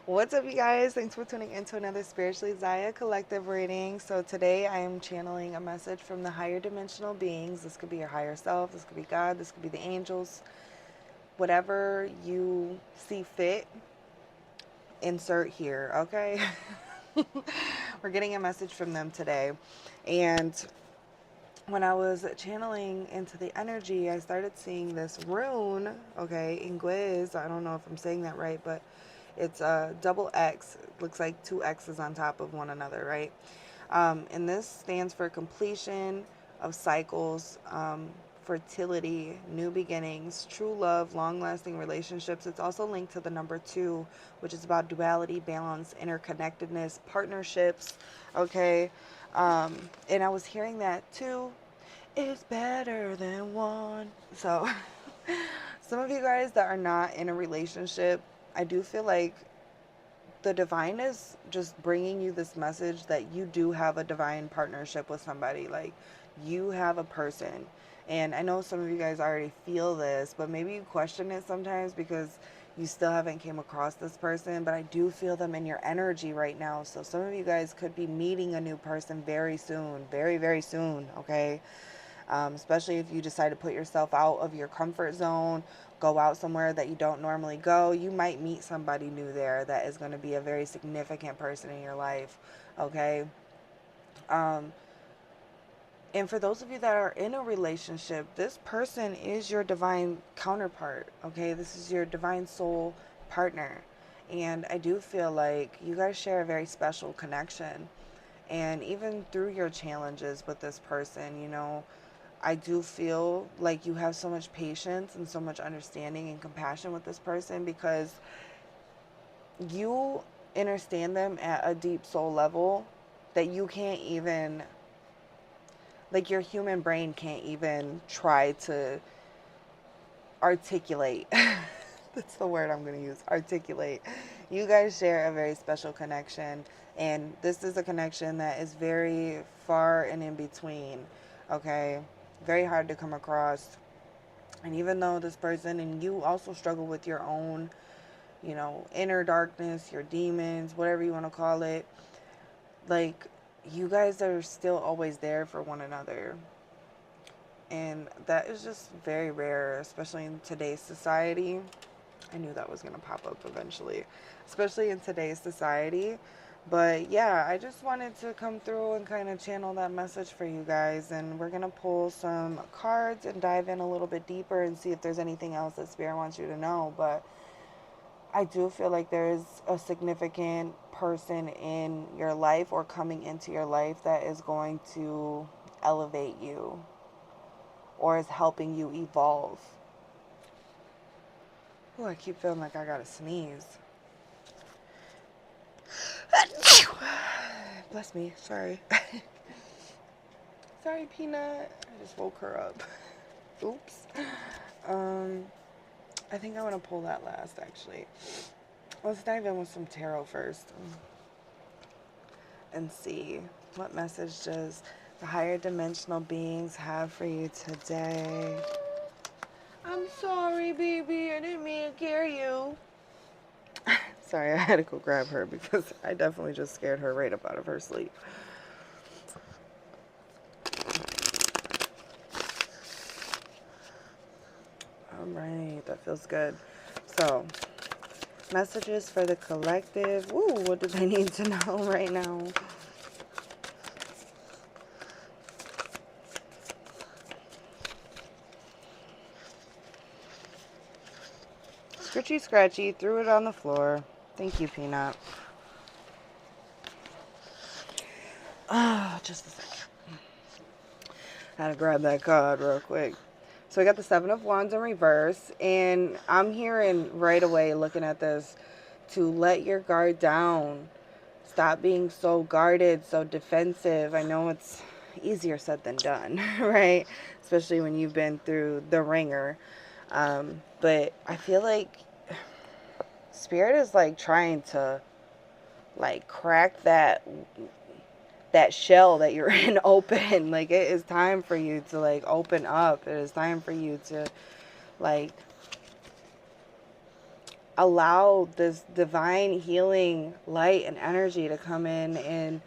What's up, you guys? Thanks for tuning into another Spiritually.Ziya collective reading. So today I am channeling a message from the higher dimensional beings. This could be your higher self, this could be God, this could be the angels. Whatever you see fit, insert here, okay? We're getting a message from them today. And when I was channeling into the energy, I started seeing this rune, okay, Inguiz. I don't know if I'm saying that right, but it's a double X. It looks like two X's on top of one another, right? And this stands for completion of cycles, fertility, new beginnings, true love, long-lasting relationships. It's also linked to the number 2, which is about duality, balance, interconnectedness, partnerships, okay? And I was hearing that too. It's better than one. So, some of you guys that are not in a relationship, I do feel like the divine is just bringing you this message that you do have a divine partnership with somebody. Like, you have a person. And I know some of you guys already feel this, but maybe you question it sometimes because you still haven't came across this person, but I do feel them in your energy right now. So some of you guys could be meeting a new person very soon, very, very soon, okay? Especially if you decide to put yourself out of your comfort zone, go out somewhere that you don't normally go. You might meet somebody new there that is going to be a very significant person in your life, okay? Um, and for those of you that are in a relationship, this person is your divine counterpart, okay? This is your divine soul partner. And I do feel like you guys share a very special connection. And even through your challenges with this person, I do feel like you have so much patience and so much understanding and compassion with this person because you understand them at a deep soul level that you can't even, like, your human brain can't even try to articulate. That's the word I'm going to use, articulate. You guys share a very special connection, and this is a connection that is very far and in between, okay? Very hard to come across. And even though this person and you also struggle with your own, inner darkness, your demons, whatever you want to call it, like, you guys are still always there for one another. And that is just very rare, especially in today's society. I knew that was going to pop up eventually, especially in today's society. But yeah, I just wanted to come through and kind of channel that message for you guys. And we're going to pull some cards and dive in a little bit deeper and see if there's anything else that Spirit wants you to know. But I do feel like there is a significant person in your life or coming into your life that is going to elevate you or is helping you evolve. Oh, I keep feeling like I gotta sneeze. Bless me. Sorry. Sorry, Peanut. I just woke her up. Oops. I think I want to pull that last, actually. Let's dive in with some tarot first and see what message does the higher dimensional beings have for you today. I'm sorry, baby. I didn't mean to scare you. Sorry, I had to go grab her because I definitely just scared her right up out of her sleep. All right, that feels good. So, messages for the collective. Ooh, what do they need to know right now? Scritchy scratchy, threw it on the floor. Thank you, Peanut. Just a second. Had to grab that card real quick. So we got the 7 of Wands in reverse, and I'm hearing right away, looking at this, to let your guard down. Stop being so guarded, so defensive. I know it's easier said than done, right? Especially when you've been through the ringer. But I feel like Spirit is like trying to like crack that shell that you're in open. Like, it is time for you to like open up. It is time for you to like allow this divine healing light and energy to come in and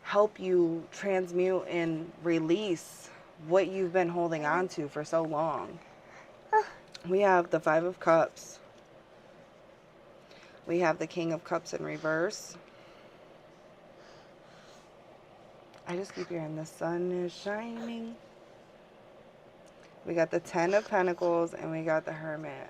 help you transmute and release what you've been holding on to for so long. We have the Five of Cups. We have the King of Cups in reverse. I just keep hearing the sun is shining. We got the Ten of Pentacles and we got the Hermit.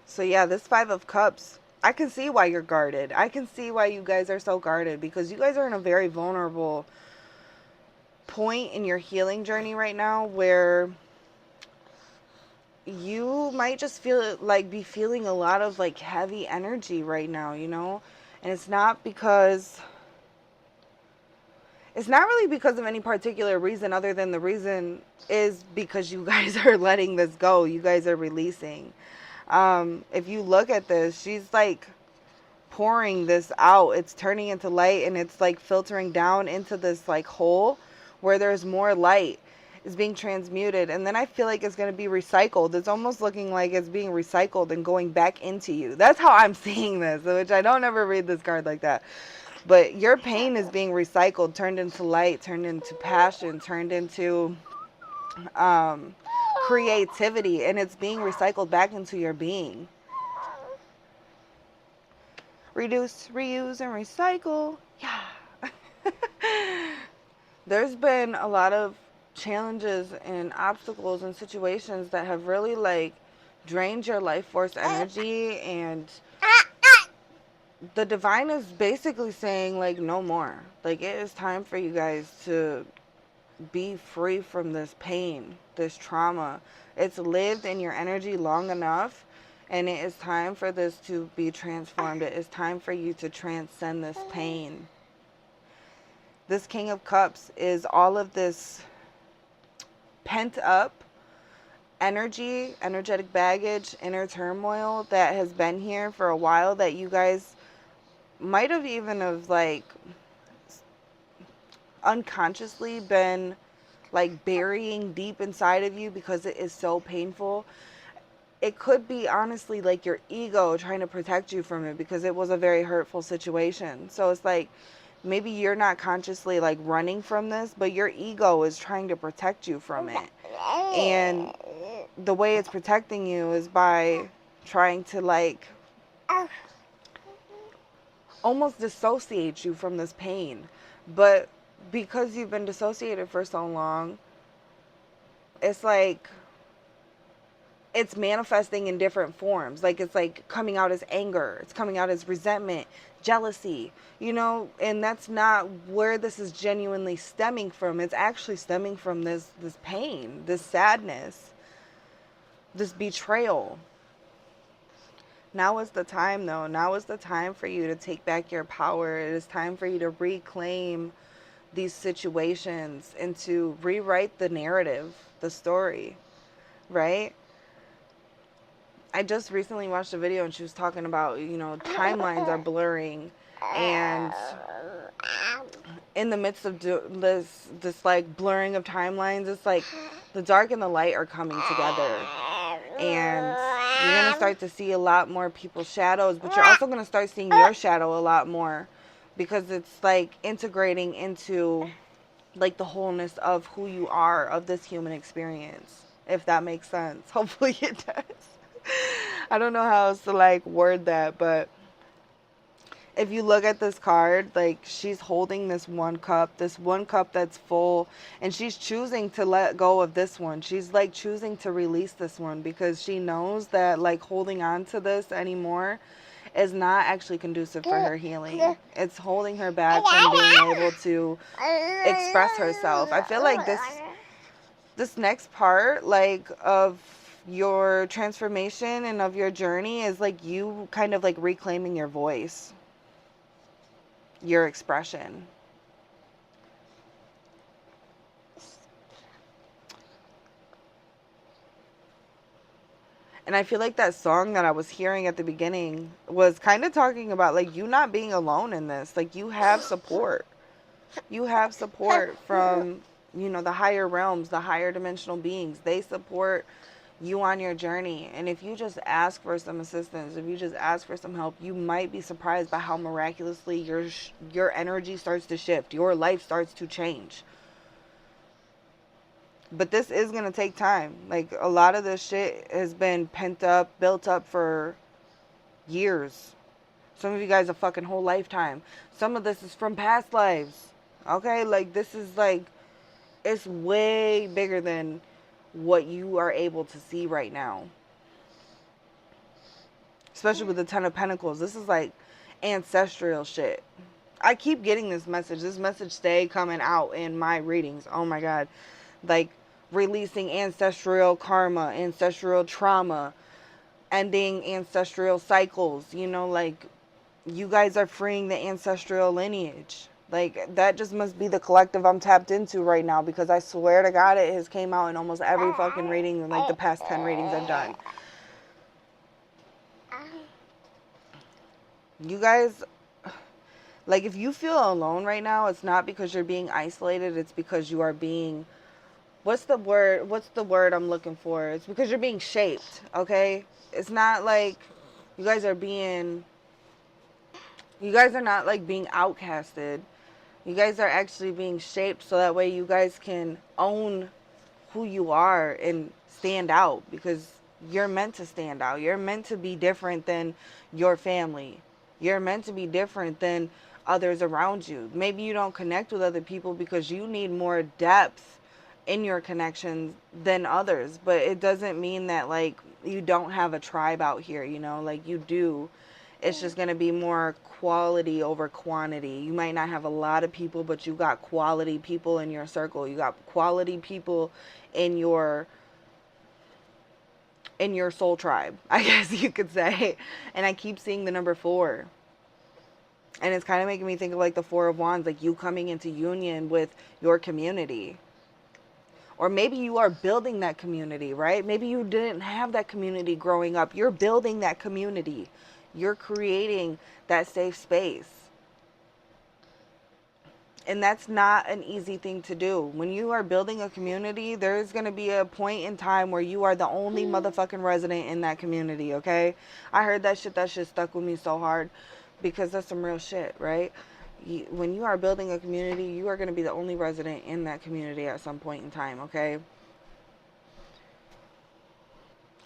So yeah, this Five of Cups, I can see why you're guarded. I can see why you guys are so guarded, because you guys are in a very vulnerable point in your healing journey right now, where you might just feel like be feeling a lot of like heavy energy right now, you know? And it's not really because of any particular reason, other than the reason is because you guys are letting this go. You guys are releasing. If you look at this, she's like pouring this out. It's turning into light, and it's like filtering down into this like hole where there's more light is being transmuted, and then I feel like it's going to be recycled. It's almost looking like it's being recycled and going back into you. That's how I'm seeing this, which I don't ever read this card like that. But your pain is being recycled, turned into light, turned into passion, turned into creativity, and it's being recycled back into your being. Reduce, reuse, and recycle. Yeah. There's been a lot of challenges and obstacles and situations that have really like drained your life force energy, and the divine is basically saying like no more. Like, it is time for you guys to be free from this pain, this trauma. It's lived in your energy long enough, and it is time for this to be transformed. It is time for you to transcend this pain. This King of Cups is all of this pent up energy, energetic baggage, inner turmoil that has been here for a while, that you guys might have even have like unconsciously been like burying deep inside of you because it is so painful. It could be honestly like your ego trying to protect you from it because it was a very hurtful situation. So it's like maybe you're not consciously like running from this, but your ego is trying to protect you from it. And the way it's protecting you is by trying to like almost dissociate you from this pain. But because you've been dissociated for so long, it's like it's manifesting in different forms. Like, it's like coming out as anger, it's coming out as resentment, jealousy, you know, and that's not where this is genuinely stemming from. It's actually stemming from this pain, this sadness, this betrayal. Now is the time, though. Now is the time for you to take back your power. It is time for you to reclaim these situations and to rewrite the narrative, the story, right? I just recently watched a video and she was talking about, you know, timelines are blurring, and in the midst of this like blurring of timelines, it's like the dark and the light are coming together, and you're going to start to see a lot more people's shadows, but you're also going to start seeing your shadow a lot more, because it's like integrating into like the wholeness of who you are, of this human experience, if that makes sense. Hopefully it does. I don't know how else to like word that, but if you look at this card, like, she's holding this one cup that's full, and she's choosing to let go of this one. She's like choosing to release this one because she knows that like holding on to this anymore is not actually conducive for her healing. It's holding her back from being able to express herself. I feel like this next part, like, of your transformation and of your journey is like you kind of like reclaiming your voice, your expression. And I feel like that song that I was hearing at the beginning was kind of talking about like you not being alone in this. Like, you have support. You have support from You know, the higher realms, the higher dimensional beings, they support you on your journey. And if you just ask for some assistance, if you just ask for some help, you might be surprised by how miraculously your energy starts to shift, your life starts to change. But this is going to take time. Like, a lot of this shit has been pent up, built up for years. Some of you guys a fucking whole lifetime. Some of this is from past lives. Okay? Like, this is like, it's way bigger than what you are able to see right now. Especially with the Ten of Pentacles. This is like ancestral shit. I keep getting this message. This message stay coming out in my readings. Oh my God. Like, releasing ancestral karma, ancestral trauma, ending ancestral cycles. You know, like, you guys are freeing the ancestral lineage. Like, that just must be the collective I'm tapped into right now, because I swear to God it has came out in almost every fucking reading in like the past 10 readings I've done. You guys, like, if you feel alone right now, it's not because you're being isolated, it's because you are being, what's the word I'm looking for? It's because you're being shaped, okay? It's not like you guys are not like being outcasted. You guys are actually being shaped so that way you guys can own who you are and stand out, because you're meant to stand out. You're meant to be different than your family. You're meant to be different than others around you. Maybe you don't connect with other people because you need more depth in your connections than others, but it doesn't mean that like you don't have a tribe out here, you know, like you do. It's just going to be more quality over quantity. You might not have a lot of people, but you got quality people in your circle. You got quality people in your soul tribe, I guess you could say. And I keep seeing the number 4. And it's kind of making me think of like the 4 of Wands, like you coming into union with your community. Or maybe you are building that community, right? Maybe you didn't have that community growing up. You're building that community. You're creating that safe space. And that's not an easy thing to do. When you are building a community, there's going to be a point in time where you are the only motherfucking resident in that community, okay? I heard that shit stuck with me so hard, because that's some real shit, right? When you are building a community, you are going to be the only resident in that community at some point in time, okay?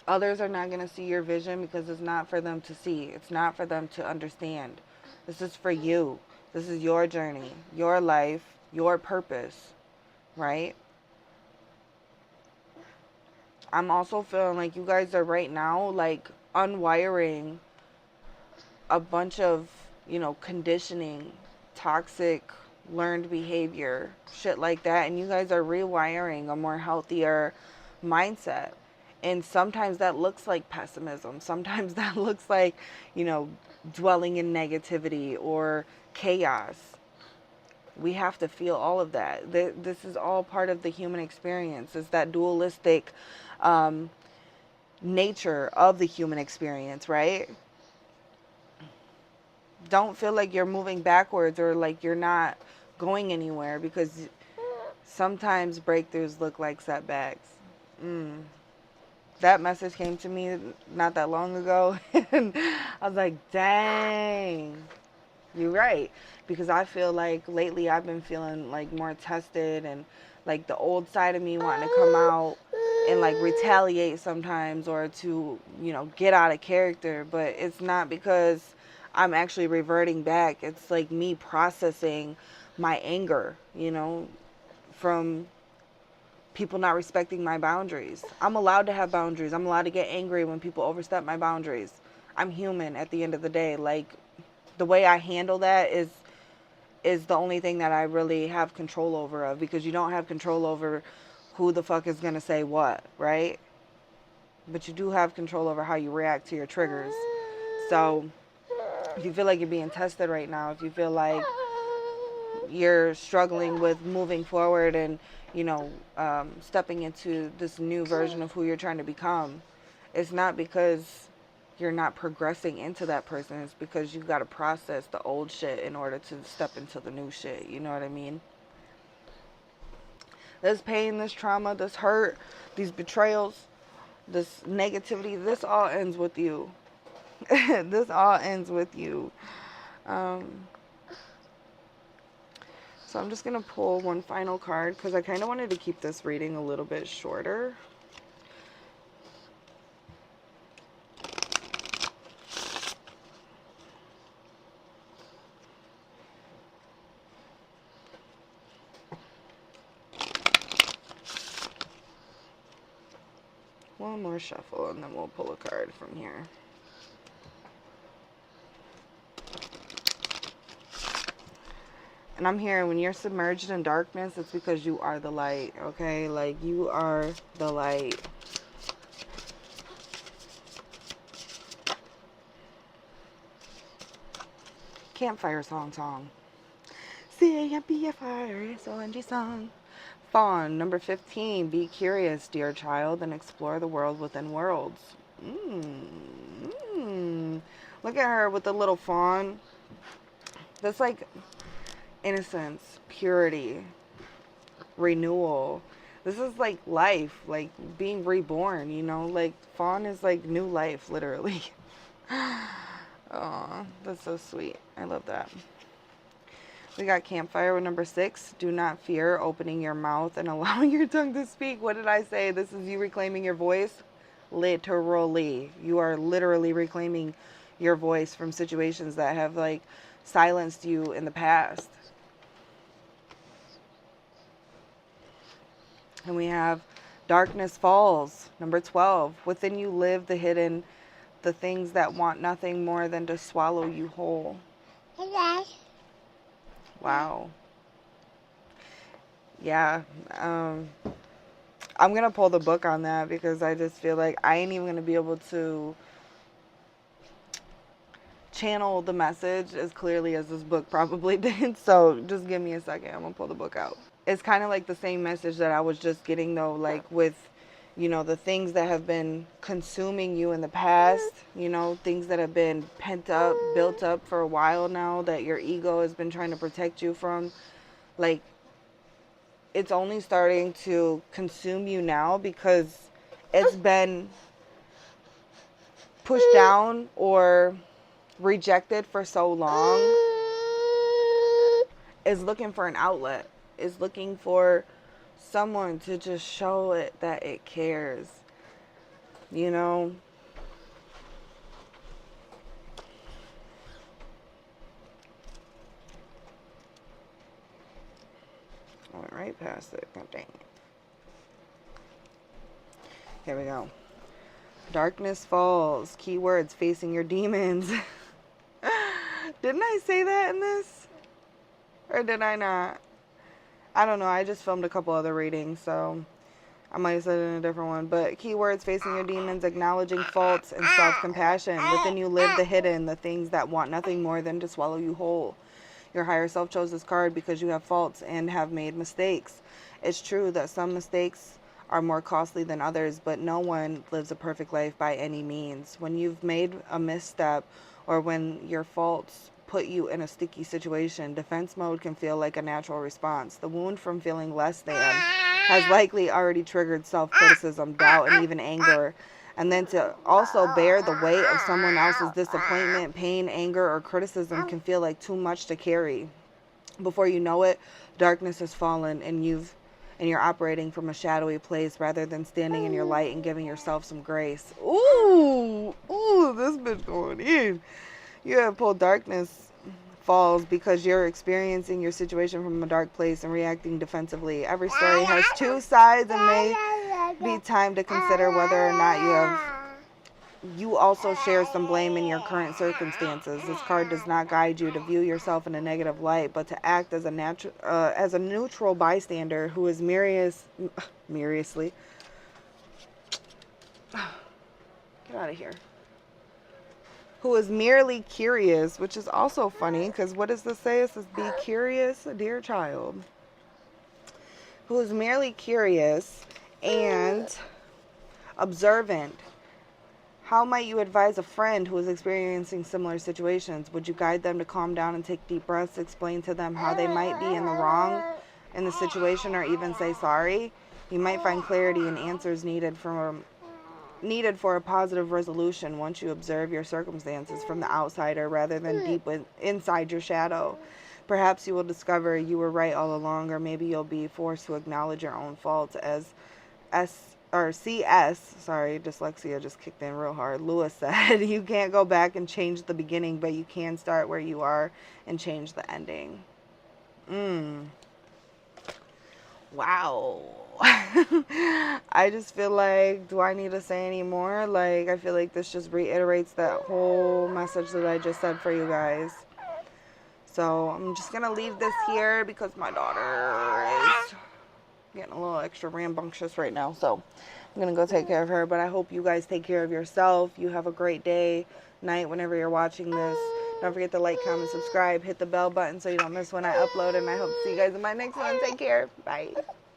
Others are not going to see your vision because it's not for them to see. It's not for them to understand. This is for you. This is your journey, your life, your purpose, right? I'm also feeling like you guys are right now like unwiring a bunch of, you know, conditioning, toxic learned behavior, shit like that. And you guys are rewiring a more healthier mindset. And sometimes that looks like pessimism. Sometimes that looks like, you know, dwelling in negativity or chaos. We have to feel all of that. This is all part of the human experience. It's that dualistic nature of the human experience, right? Don't feel like you're moving backwards or like you're not going anywhere, because sometimes breakthroughs look like setbacks. That message came to me not that long ago, and I was like, dang, you're right. Because I feel like lately I've been feeling like more tested, and like the old side of me wanting to come out and like retaliate sometimes, or to, you know, get out of character. But it's not because I'm actually reverting back. It's like me processing my anger, you know, from people not respecting my boundaries. I'm allowed to have boundaries. I'm allowed to get angry when people overstep my boundaries. I'm human at the end of the day. Like, the way I handle that is the only thing that I really have control over of, because you don't have control over who the fuck is going to say what, right? But you do have control over how you react to your triggers. So if you feel like you're being tested right now, if you feel like you're struggling with moving forward and, you know, stepping into this new version of who you're trying to become, it's not because you're not progressing into that person. It's because you got to process the old shit in order to step into the new shit. You know what I mean? This pain, this trauma, this hurt, these betrayals, this negativity, this all ends with you. This all ends with you. So I'm just going to pull one final card because I kind of wanted to keep this reading a little bit shorter. One more shuffle and then we'll pull a card from here. And I'm here, when you're submerged in darkness, it's because you are the light, okay? Like, you are the light. Campfire song. See, be a fire, song. Fawn, number 15. Be curious, dear child, and explore the world within worlds. Look at her with the little fawn. That's like innocence, purity, renewal. This is like life, like being reborn, you know? Like, fawn is like new life, literally. Oh, that's so sweet. I love that. We got campfire with number 6. Do not fear opening your mouth and allowing your tongue to speak. What did I say? This is you reclaiming your voice. Literally. You are literally reclaiming your voice from situations that have like silenced you in the past. And we have darkness falls. Number 12. Within you live the hidden, the things that want nothing more than to swallow you whole. Wow. Yeah. I'm going to pull the book on that because I just feel like I ain't even going to be able to channel the message as clearly as this book probably did. So just give me a second. I'm going to pull the book out. It's kind of like the same message that I was just getting, though, like with, you know, the things that have been consuming you in the past, you know, things that have been pent up, built up for a while now that your ego has been trying to protect you from. Like, it's only starting to consume you now because it's been pushed down or rejected for so long. Is looking for an outlet. Is looking for someone to just show it that it cares. You know? I went right past it. God dang it. Here we go. Darkness falls. Keywords: facing your demons. Didn't I say that in this? Or did I not? I don't know. I just filmed a couple other readings, so I might have said it in a different one. But keywords: facing your demons, acknowledging faults, and self-compassion. Within you live the hidden, the things that want nothing more than to swallow you whole. Your higher self chose this card because you have faults and have made mistakes. It's true that some mistakes are more costly than others, but no one lives a perfect life by any means. When you've made a misstep or when your faults put you in a sticky situation, defense mode can feel like a natural response. The wound from feeling less than has likely already triggered self-criticism, doubt, and even anger. And then to also bear the weight of someone else's disappointment, pain, anger, or criticism can feel like too much to carry. Before you know it, darkness has fallen and you're operating from a shadowy place rather than standing in your light and giving yourself some grace. Ooh, this bitch going in. You have pulled darkness falls because you're experiencing your situation from a dark place and reacting defensively. Every story has two sides and may be time to consider whether or not you also share some blame in your current circumstances. This card does not guide you to view yourself in a negative light, but to act as a neutral bystander who is mysteriously. Get out of here. Who is merely curious, which is also funny because what does this say? It says, be curious, dear child. Who is merely curious and observant. How might you advise a friend who is experiencing similar situations? Would you guide them to calm down and take deep breaths, explain to them how they might be in the wrong? in the situation, or even say sorry. You might find clarity and answers needed for a positive resolution once you observe your circumstances from the outsider rather than deep inside your shadow. Perhaps you will discover you were right all along, or maybe you'll be forced to acknowledge your own faults. As CS, sorry, dyslexia just kicked in real hard, Lewis said, you can't go back and change the beginning, but you can start where you are and change the ending. Wow. I just feel like, do I need to say any more? Like, I feel like this just reiterates that whole message that I just said for you guys. So I'm just going to leave this here because my daughter is getting a little extra rambunctious right now. So I'm going to go take care of her. But I hope you guys take care of yourself. You have a great day, night, whenever you're watching this. Don't forget to like, comment, subscribe, hit the bell button so you don't miss when I upload. And I hope to see you guys in my next one. Take care. Bye.